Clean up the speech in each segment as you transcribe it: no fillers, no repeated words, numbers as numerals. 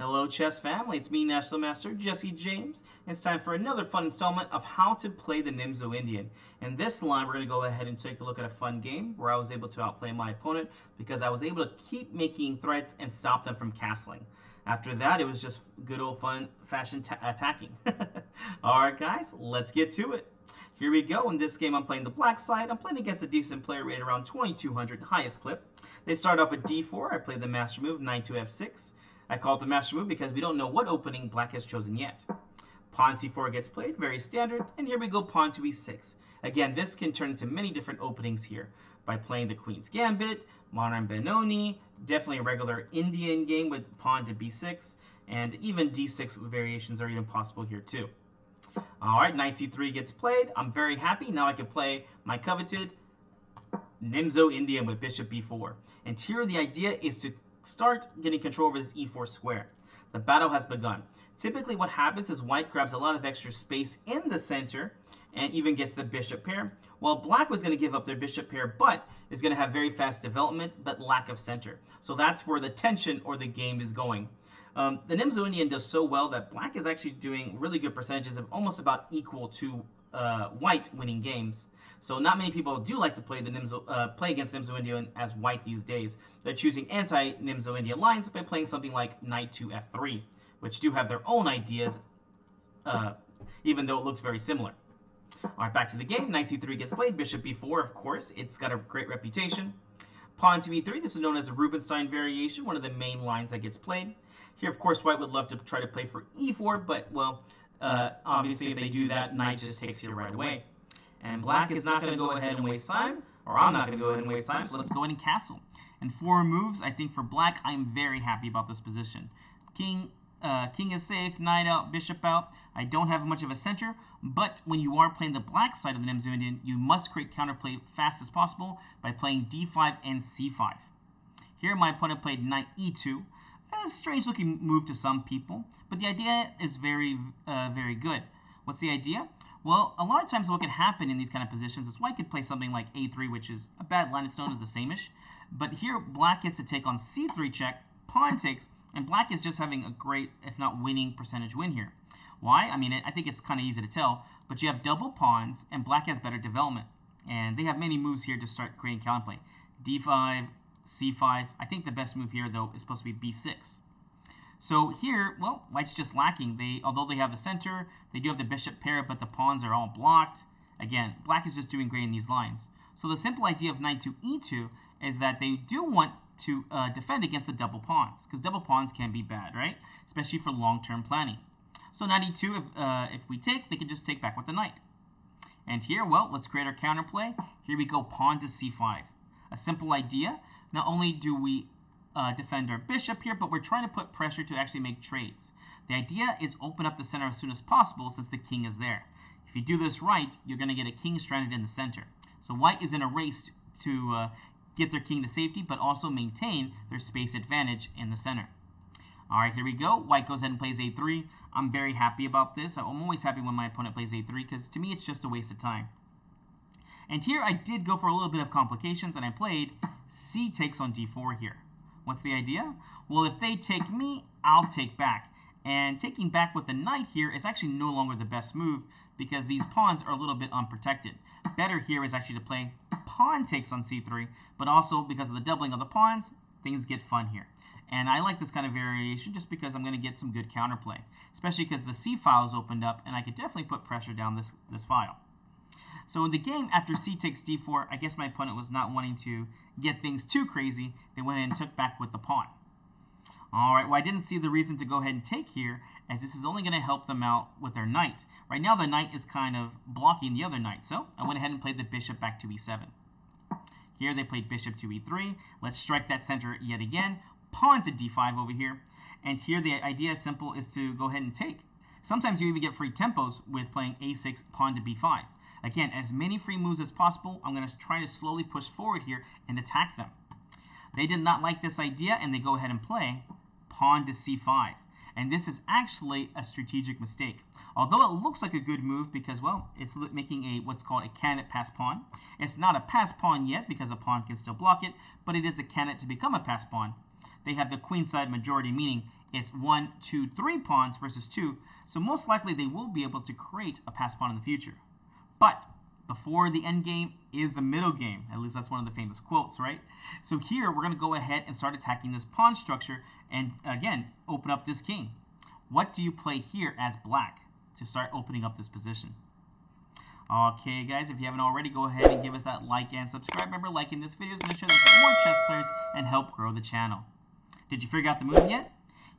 Hello, chess family. It's me, National Master Jesse James. It's time for another fun installment of how to play the Nimzo Indian. In this line, we're going to go ahead and take a look at a fun game where I was able to outplay my opponent because I was able to keep making threats and stop them from castling. After that, it was just good old fun fashion attacking. All right, guys, let's get to it. Here we go. In this game, I'm playing the black side. I'm playing against a decent player rated around 2200, highest clip. They start off with d4. I play the master move, knight to f6. I call it the master move because we don't know what opening black has chosen yet. Pawn c4 gets played, very standard, and here we go pawn to e6. Again, this can turn into many different openings here by playing the queen's gambit, modern Benoni, definitely a regular Indian game with pawn to b6, and even d6 variations are even possible here too. Alright, knight c3 gets played. I'm very happy. Now I can play my coveted Nimzo Indian with bishop b4. And here the idea is to start getting control over this e4 square. The battle has begun. Typically what happens is white grabs a lot of extra space in the center and even gets the bishop pair, while black was going to give up their bishop pair but is going to have very fast development but lack of center. So that's where the tension or the game is going. The Nimzo Indian does so well that black is actually doing really good percentages of almost about equal to white winning games. So not many people do like to play play against Nimzo Indian as white these days. They're choosing anti-Nimzo Indian lines by playing something like knight to f3, which do have their own ideas, even though it looks very similar. All right, back to the game. Knight c3 gets played. Bishop b4, of course. It's got a great reputation. Pawn to e3. This is known as the Rubinstein variation, one of the main lines that gets played. Here, of course, white would love to try to play for e4, but, well, obviously if they do that, knight just takes here right away. And black is not going to go ahead and waste time, or I'm not going to go ahead and waste time, so let's go ahead and castle. In 4 moves, I think for black, I'm very happy about this position. King is safe, knight out, bishop out. I don't have much of a center, but when you are playing the black side of the Nimzo Indian, you must create counterplay fast as possible by playing d5 and c5. Here, my opponent played knight e2. A strange looking move to some people, but the idea is very good. What's the idea? Well, a lot of times what can happen in these kind of positions is white could play something like a3, which is a bad line. It's known as the same-ish. But here, black gets to take on c3 check, pawn takes, and black is just having a great, if not winning, percentage win here. Why? I mean, I think it's kind of easy to tell, but you have double pawns, and black has better development. And they have many moves here to start creating counterplay. d5, c5. I think the best move here, though, is supposed to be b6. So here, well, white's just lacking. Although they have the center, they do have the bishop pair, but the pawns are all blocked. Again, black is just doing great in these lines. So the simple idea of knight to e2 is that they do want to defend against the double pawns, because double pawns can be bad, right? Especially for long-term planning. So knight e2, if we take, they can just take back with the knight. And here, well, let's create our counterplay. Here we go, pawn to c5. A simple idea. Not only do we defend our bishop here, but we're trying to put pressure to actually make trades. The idea is open up the center as soon as possible since the king is there. If you do this right, you're going to get a king stranded in the center. So white is in a race to get their king to safety, but also maintain their space advantage in the center. All right, here we go. White goes ahead and plays a3. I'm very happy about this. I'm always happy when my opponent plays a3 because to me it's just a waste of time. And here I did go for a little bit of complications and I played c takes on d4 here. What's the idea? Well, if they take me, I'll take back. And taking back with the knight here is actually no longer the best move because these pawns are a little bit unprotected. Better here is actually to play pawn takes on c3, but also because of the doubling of the pawns, things get fun here. And I like this kind of variation just because I'm going to get some good counterplay, especially because the c file is opened up and I could definitely put pressure down this file. So in the game, after c takes d4, I guess my opponent was not wanting to get things too crazy. They went ahead and took back with the pawn. All right, well, I didn't see the reason to go ahead and take here, as this is only going to help them out with their knight. Right now, the knight is kind of blocking the other knight, so I went ahead and played the bishop back to e7. Here, they played bishop to e3. Let's strike that center yet again. Pawn to d5 over here. And here, the idea is simple, is to go ahead and take. Sometimes you even get free tempos with playing a6, pawn to b5. Again, as many free moves as possible, I'm going to try to slowly push forward here and attack them. They did not like this idea, and they go ahead and play pawn to c5. And this is actually a strategic mistake. Although it looks like a good move because, well, it's making a what's called a candidate pass pawn. It's not a pass pawn yet because a pawn can still block it, but it is a candidate to become a pass pawn. They have the queenside majority, meaning It's 1, 2, 3 pawns versus 2, so most likely they will be able to create a passed pawn in the future. But before the end game is the middle game. At least that's one of the famous quotes, right? So here we're going to go ahead and start attacking this pawn structure and again open up this king. What do you play here as black to start opening up this position? Okay, guys, if you haven't already, go ahead and give us that like and subscribe. Remember, liking this video is going to show us more chess players and help grow the channel. Did you figure out the move yet?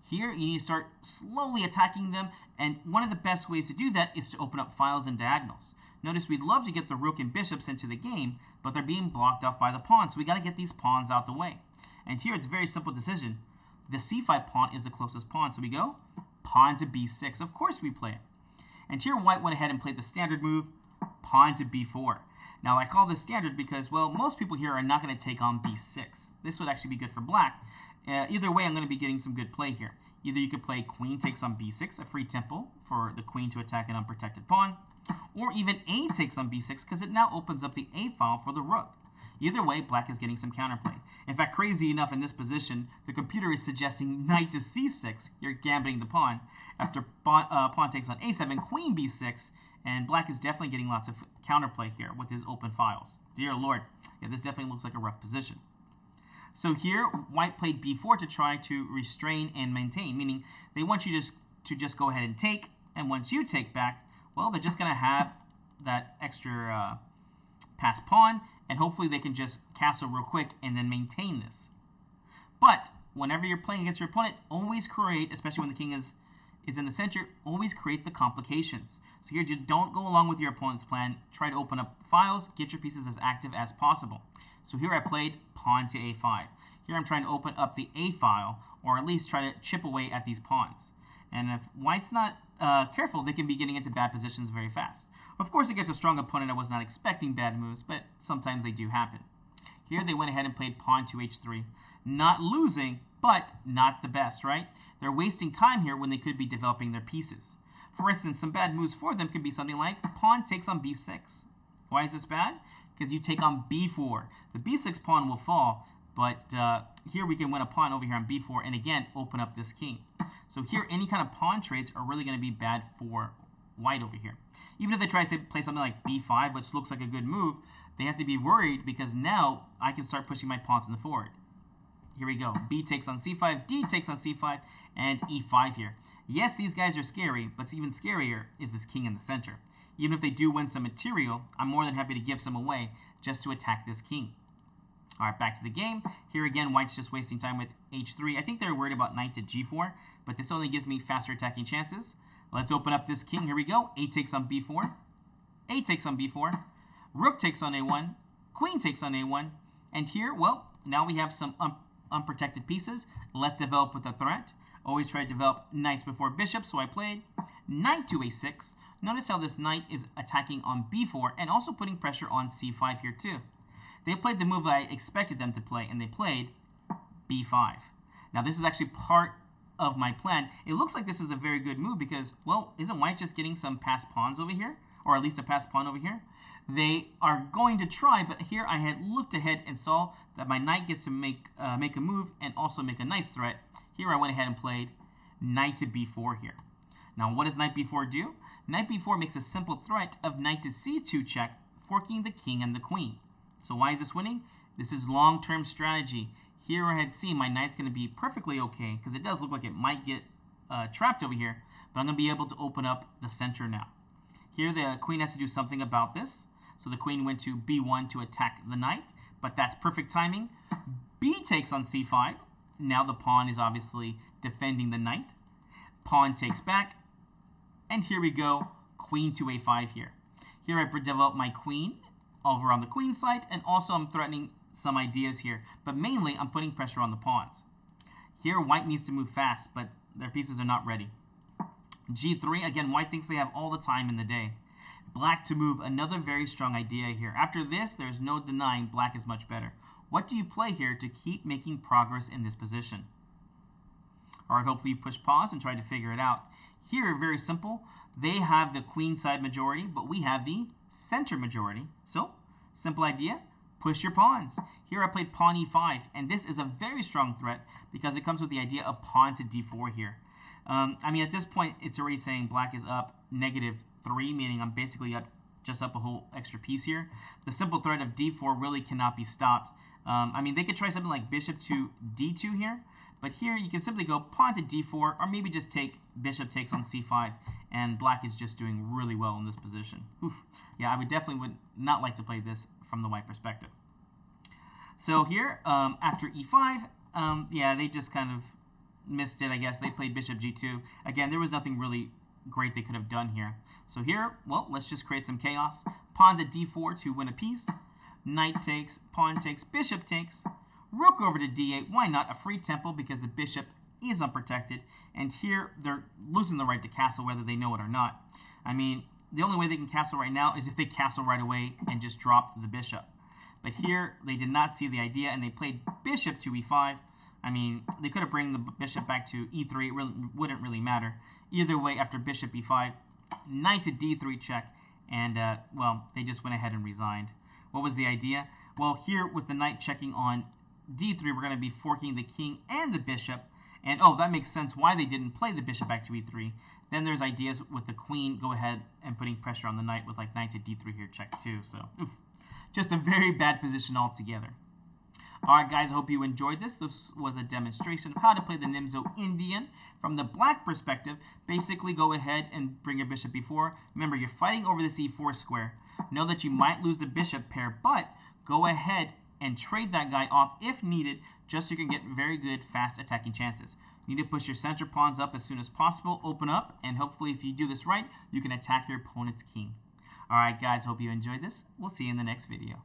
Here, you need to start slowly attacking them, and one of the best ways to do that is to open up files and diagonals. Notice we'd love to get the rook and bishops into the game, but they're being blocked off by the pawns, so we got to get these pawns out the way. And here, it's a very simple decision. The c5 pawn is the closest pawn, so we go pawn to b6. Of course we play it. And here, white went ahead and played the standard move, pawn to b4. Now, I call this standard because, well, most people here are not going to take on b6. This would actually be good for black. Either way, I'm going to be getting some good play here. Either you could play queen takes on b6, a free tempo for the queen to attack an unprotected pawn, or even a takes on b6 because it now opens up the a file for the rook. Either way, black is getting some counterplay. In fact, crazy enough, in this position, the computer is suggesting knight to c6. You're gambling the pawn. After pawn takes on a7, queen b6, and black is definitely getting lots of counterplay here with his open files. Dear Lord, yeah, this definitely looks like a rough position. So here, white played b4 to try to restrain and maintain, meaning they want you to just go ahead and take, and once you take back, well, they're just going to have that extra passed pawn, and hopefully they can just castle real quick and then maintain this. But whenever you're playing against your opponent, always create, especially when the king is in the center, always create the complications. So here, don't go along with your opponent's plan. Try to open up files, get your pieces as active as possible. So here I played pawn to a5. Here I'm trying to open up the a file, or at least try to chip away at these pawns. And if white's not careful, they can be getting into bad positions very fast. Of course, against a strong opponent, I was not expecting bad moves, but sometimes they do happen. Here they went ahead and played pawn to h3. Not losing, but not the best, right? They're wasting time here when they could be developing their pieces. For instance, some bad moves for them could be something like pawn takes on b6. Why is this bad? Because you take on b4. The b6 pawn will fall, but here we can win a pawn over here on b4 and again open up this king. So here, any kind of pawn trades are really going to be bad for white over here. Even if they try to play something like b5, which looks like a good move, they have to be worried because now I can start pushing my pawns in the forward. Here we go. B takes on c5, D takes on c5, and e5 here. Yes, these guys are scary, but even scarier is this king in the center. Even if they do win some material, I'm more than happy to give some away just to attack this king. All right, back to the game. Here again, white's just wasting time with h3. I think they're worried about knight to g4, but this only gives me faster attacking chances. Let's open up this king. Here we go. A takes on b4. A takes on b4. Rook takes on a1. Queen takes on a1. And here, well, now we have some unprotected pieces. Let's develop with a threat. Always try to develop knights before bishops, so I played knight to a6. Notice how this knight is attacking on b4 and also putting pressure on c5 here too. They played the move I expected them to play, and they played b5. Now this is actually part of my plan. It looks like this is a very good move because, well, isn't white just getting some passed pawns over here? Or at least a passed pawn over here? They are going to try, but here I had looked ahead and saw that my knight gets to make a move and also make a nice threat. Here I went ahead and played knight to b4 here. Now what does knight b4 do? Knight b4 makes a simple threat of knight to c2 check, forking the king and the queen. So why is this winning? This is long-term strategy. Here I had seen my knight's going to be perfectly okay because it does look like it might get trapped over here, but I'm going to be able to open up the center now. Here the queen has to do something about this. So the queen went to b1 to attack the knight, but that's perfect timing. B takes on c5. Now the pawn is obviously defending the knight. Pawn takes back. And here we go, queen to a5 here. Here I develop my queen over on the queen side, and also I'm threatening some ideas here. But mainly, I'm putting pressure on the pawns. Here, white needs to move fast, but their pieces are not ready. g3, again, white thinks they have all the time in the day. Black to move, another very strong idea here. After this, there's no denying black is much better. What do you play here to keep making progress in this position? All right, hopefully you push pause and try to figure it out. Here, very simple. They have the queen side majority, but we have the center majority. So, simple idea, push your pawns. here I played pawn e5, and this is a very strong threat because it comes with the idea of pawn to d4 here. I mean, at this point, it's already saying black is up -3, meaning I'm basically just up a whole extra piece here. The simple threat of d4 really cannot be stopped. I mean, they could try something like bishop to d2 here, but here you can simply go pawn to d4, or maybe just take bishop takes on c5, and black is just doing really well in this position. Oof. Yeah, I would not like to play this from the white perspective. So here, after e5, yeah, they just kind of missed it, I guess. They played bishop g2. Again, there was nothing really great they could have done here. So here, well, let's just create some chaos. Pawn to d4 to win a piece. Knight takes, pawn takes, bishop takes. Rook over to d8. Why not? A free tempo because the bishop is unprotected. And here, they're losing the right to castle whether they know it or not. I mean, the only way they can castle right now is if they castle right away and just drop the bishop. But here, they did not see the idea, and they played bishop to e5. I mean, they could have bring the bishop back to e3. It wouldn't really matter. Either way, after bishop e5, knight to d3 check, and, well, they just went ahead and resigned. What was the idea? Well, here, with the knight checking on d3, we're going to be forking the king and the bishop. And, oh, that makes sense why they didn't play the bishop back to e3. Then there's ideas with the queen, go ahead and putting pressure on the knight with, like, knight to d3 here, check 2. So, oof. Just a very bad position altogether. Alright guys, I hope you enjoyed this. This was a demonstration of how to play the Nimzo Indian from the black perspective. Basically, go ahead and bring your bishop e4. Remember, you're fighting over this e4 square. Know that you might lose the bishop pair, but go ahead and trade that guy off if needed, just so you can get very good, fast attacking chances. You need to push your center pawns up as soon as possible, open up, and hopefully if you do this right, you can attack your opponent's king. Alright guys, hope you enjoyed this. We'll see you in the next video.